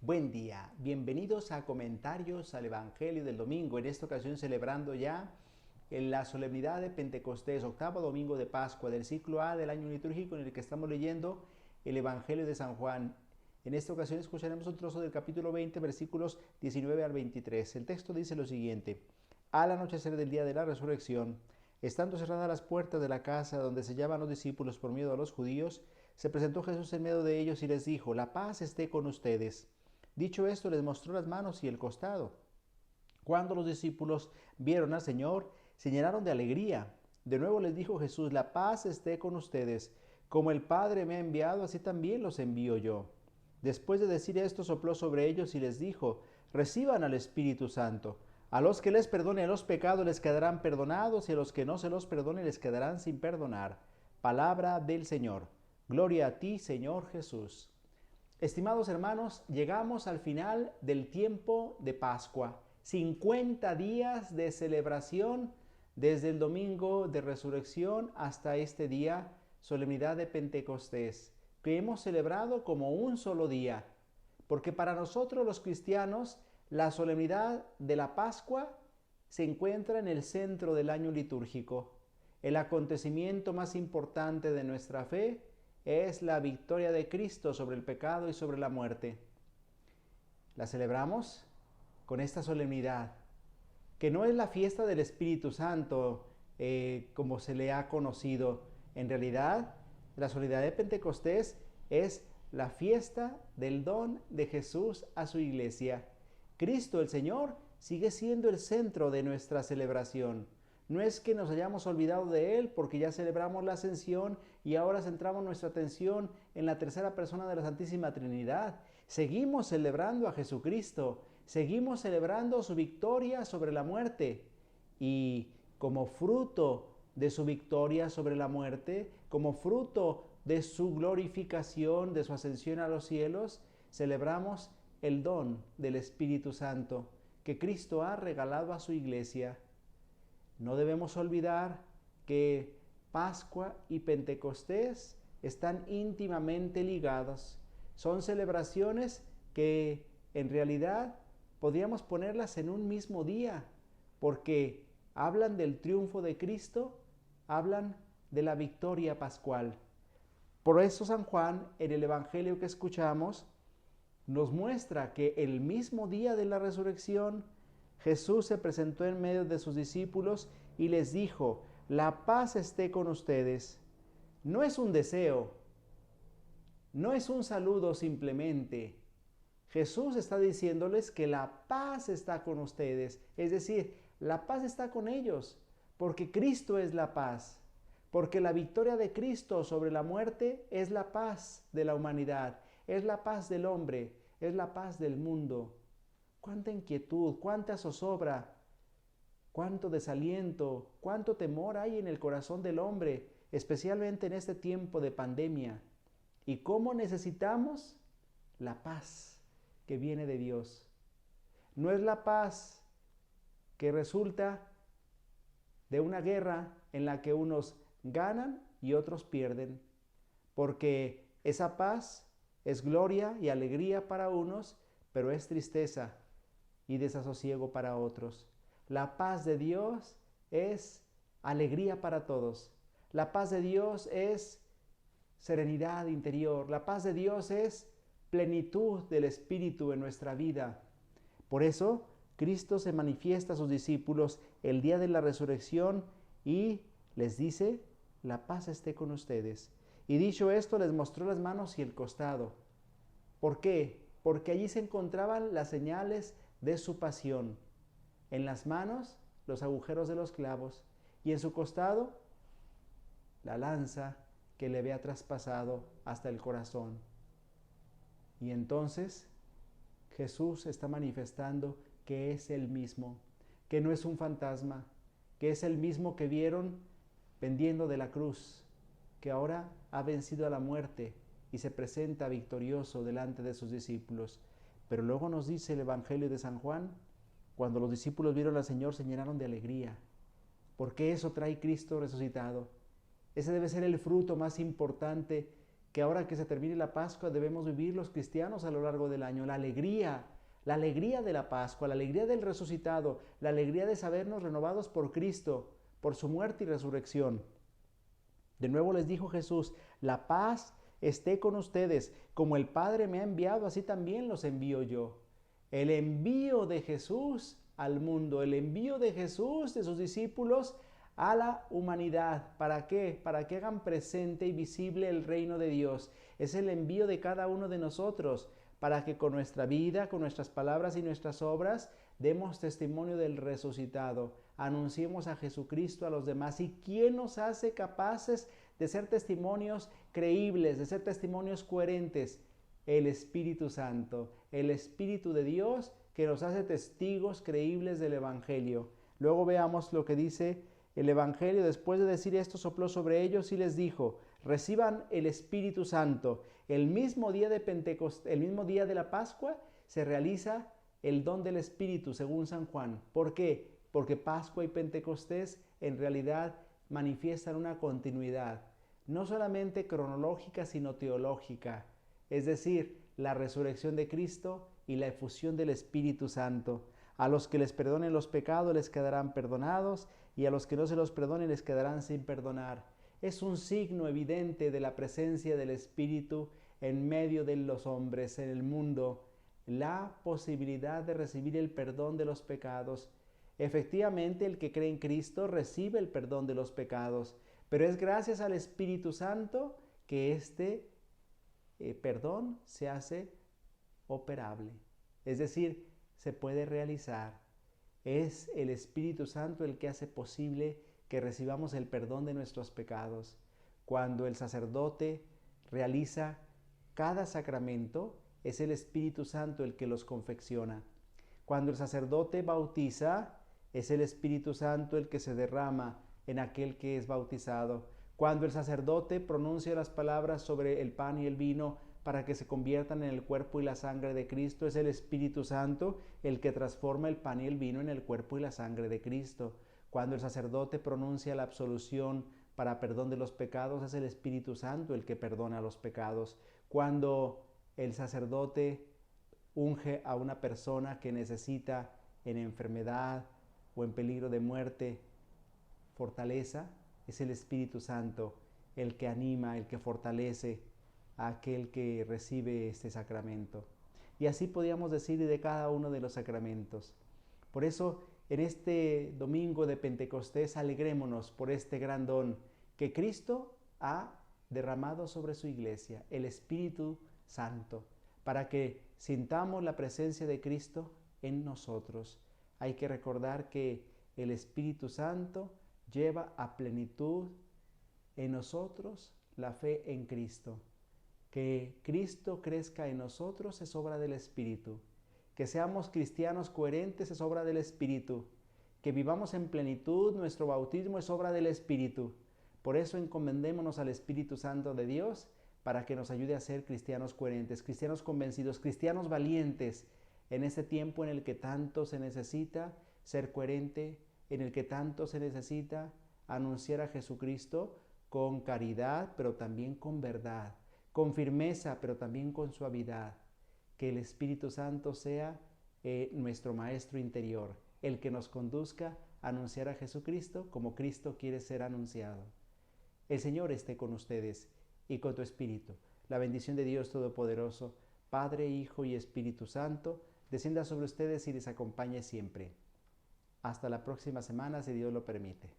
Buen día, bienvenidos a Comentarios al Evangelio del Domingo, en esta ocasión celebrando ya en la solemnidad de Pentecostés, octavo domingo de Pascua, del ciclo A del año litúrgico en el que estamos leyendo el Evangelio de San Juan. En esta ocasión escucharemos un trozo del capítulo 20, versículos 19 al 23. El texto dice lo siguiente: Al anochecer del día de la resurrección, estando cerradas las puertas de la casa donde se hallaban los discípulos por miedo a los judíos, se presentó Jesús en medio de ellos y les dijo: La paz esté con ustedes. Dicho esto, les mostró las manos y el costado. Cuando los discípulos vieron al Señor, se llenaron de alegría. De nuevo les dijo Jesús: La paz esté con ustedes. Como el Padre me ha enviado, así también los envío yo. Después de decir esto, sopló sobre ellos y les dijo: Reciban al Espíritu Santo. A los que les perdone los pecados les quedarán perdonados, y a los que no se los perdone les quedarán sin perdonar. Palabra del Señor. Gloria a ti, Señor Jesús. Estimados hermanos, llegamos al final del tiempo de Pascua. 50 días de celebración desde el domingo de resurrección hasta este día, solemnidad de Pentecostés, que hemos celebrado como un solo día. Porque para nosotros los cristianos, la solemnidad de la Pascua se encuentra en el centro del año litúrgico. El acontecimiento más importante de nuestra fe es la victoria de Cristo sobre el pecado y sobre la muerte. La celebramos con esta solemnidad, que no es la fiesta del Espíritu Santo como se le ha conocido. En realidad, la solemnidad de Pentecostés es la fiesta del don de Jesús a su iglesia. Cristo el Señor sigue siendo el centro de nuestra celebración. No es que nos hayamos olvidado de Él porque ya celebramos la ascensión y ahora centramos nuestra atención en la tercera persona de la Santísima Trinidad. Seguimos celebrando a Jesucristo, seguimos celebrando su victoria sobre la muerte y como fruto de su victoria sobre la muerte, como fruto de su glorificación, de su ascensión a los cielos, celebramos el don del Espíritu Santo que Cristo ha regalado a su iglesia. No debemos olvidar que Pascua y Pentecostés están íntimamente ligados. Son celebraciones que en realidad podríamos ponerlas en un mismo día, porque hablan del triunfo de Cristo, hablan de la victoria pascual. Por eso San Juan, en el Evangelio que escuchamos, nos muestra que el mismo día de la resurrección, Jesús se presentó en medio de sus discípulos y les dijo: La paz esté con ustedes. No es un deseo, no es un saludo simplemente. Jesús está diciéndoles que la paz está con ustedes, es decir, la paz está con ellos, porque Cristo es la paz, porque la victoria de Cristo sobre la muerte es la paz de la humanidad, es la paz del hombre, es la paz del mundo. Cuánta inquietud, cuánta zozobra, cuánto desaliento, cuánto temor hay en el corazón del hombre, especialmente en este tiempo de pandemia. Y cómo necesitamos la paz que viene de Dios. No es la paz que resulta de una guerra en la que unos ganan y otros pierden, porque esa paz es gloria y alegría para unos, pero es tristeza y desasosiego para otros. La paz de Dios es alegría para todos. La paz de Dios es serenidad interior. La paz de Dios es plenitud del Espíritu en nuestra vida. Por eso, Cristo se manifiesta a sus discípulos el día de la resurrección y les dice: La paz esté con ustedes. Y dicho esto, les mostró las manos y el costado. ¿Por qué? Porque allí se encontraban las señales de su pasión. En las manos, los agujeros de los clavos, y en su costado, la lanza que le había traspasado hasta el corazón. Y entonces Jesús está manifestando que es el mismo, que no es un fantasma, que es el mismo que vieron pendiendo de la cruz, que ahora ha vencido a la muerte y se presenta victorioso delante de sus discípulos. Pero luego nos dice el Evangelio de San Juan: cuando los discípulos vieron al Señor, se llenaron de alegría, porque eso trae Cristo resucitado. Ese debe ser el fruto más importante que ahora que se termine la Pascua debemos vivir los cristianos a lo largo del año, la alegría de la Pascua, la alegría del resucitado, la alegría de sabernos renovados por Cristo, por su muerte y resurrección. De nuevo les dijo Jesús, la paz esté con ustedes, como el Padre me ha enviado, así también los envío yo. El envío de Jesús al mundo, el envío de Jesús, de sus discípulos, a la humanidad. ¿Para qué? Para que hagan presente y visible el reino de Dios. Es el envío de cada uno de nosotros, para que con nuestra vida, con nuestras palabras y nuestras obras, demos testimonio del resucitado, anunciemos a Jesucristo a los demás. ¿Y quién nos hace capaces de ser testimonios creíbles, de ser testimonios coherentes? El Espíritu Santo, el Espíritu de Dios que nos hace testigos creíbles del Evangelio. Luego veamos lo que dice el Evangelio. Después de decir esto, sopló sobre ellos y les dijo, reciban el Espíritu Santo. El mismo día de Pentecostés, el mismo día de la Pascua, se realiza el don del Espíritu, según San Juan. ¿Por qué? Porque Pascua y Pentecostés en realidad manifiestan una continuidad, no solamente cronológica, sino teológica, es decir, la resurrección de Cristo y la efusión del Espíritu Santo. A los que les perdonen los pecados les quedarán perdonados, y a los que no se los perdonen les quedarán sin perdonar. Es un signo evidente de la presencia del Espíritu en medio de los hombres, en el mundo, la posibilidad de recibir el perdón de los pecados. Efectivamente, el que cree en Cristo recibe el perdón de los pecados, pero es gracias al Espíritu Santo que este perdón se hace operable, es decir, se puede realizar. Es el Espíritu Santo el que hace posible que recibamos el perdón de nuestros pecados. Cuando el sacerdote realiza cada sacramento, es el Espíritu Santo el que los confecciona. Cuando el sacerdote bautiza, es el Espíritu Santo el que se derrama en aquel que es bautizado. Cuando el sacerdote pronuncia las palabras sobre el pan y el vino para que se conviertan en el cuerpo y la sangre de Cristo, es el Espíritu Santo el que transforma el pan y el vino en el cuerpo y la sangre de Cristo. Cuando el sacerdote pronuncia la absolución para perdón de los pecados, es el Espíritu Santo el que perdona los pecados. Cuando el sacerdote unge a una persona que necesita en enfermedad o en peligro de muerte fortaleza, es el Espíritu Santo el que anima, el que fortalece a aquel que recibe este sacramento. Y así podríamos decir de cada uno de los sacramentos. Por eso, en este domingo de Pentecostés, alegrémonos por este gran don que Cristo ha derramado sobre su iglesia, el Espíritu Santo, para que sintamos la presencia de Cristo en nosotros. Hay que recordar que el Espíritu Santo lleva a plenitud en nosotros la fe en Cristo. Que Cristo crezca en nosotros es obra del Espíritu. Que seamos cristianos coherentes es obra del Espíritu. Que vivamos en plenitud nuestro bautismo es obra del Espíritu. Por eso encomendémonos al Espíritu Santo de Dios para que nos ayude a ser cristianos coherentes, cristianos convencidos, cristianos valientes en este tiempo en el que tanto se necesita ser coherente, en el que tanto se necesita anunciar a Jesucristo con caridad, pero también con verdad, con firmeza, pero también con suavidad. Que el Espíritu Santo sea nuestro Maestro interior, el que nos conduzca a anunciar a Jesucristo como Cristo quiere ser anunciado. El Señor esté con ustedes y con tu Espíritu. La bendición de Dios Todopoderoso, Padre, Hijo y Espíritu Santo, descienda sobre ustedes y les acompañe siempre. Hasta la próxima semana, si Dios lo permite.